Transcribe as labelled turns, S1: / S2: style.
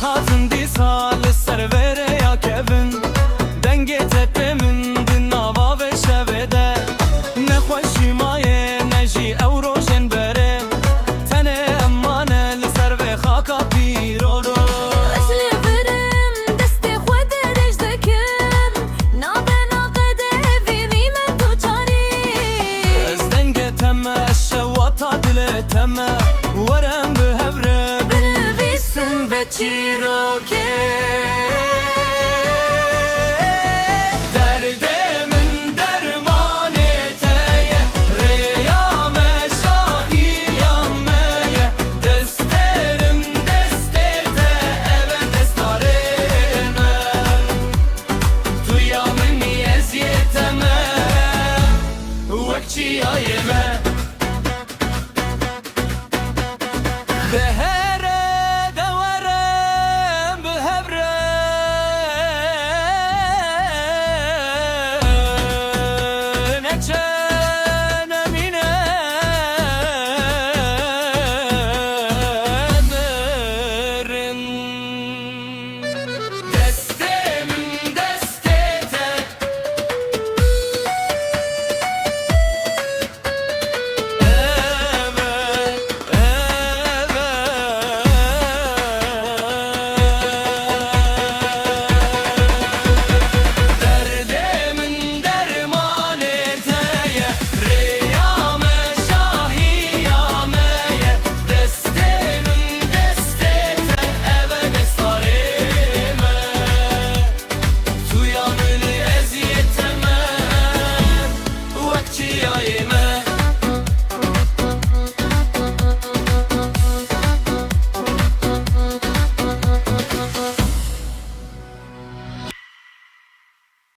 S1: Hatın dîsa li ser vêrê ya kevin Dengê tepê min di nava ve şevê de Nexweşî maye ne jî ew rojên berê Tenê eman e li ser vê xaka pîroro
S2: Ez lê birim destê xwe derêj dikim Nabe naqede evînî me tu çarî
S1: Ez dengê teme ez şewata dilê teme Werem bi hevre binivîsim ve çîrokê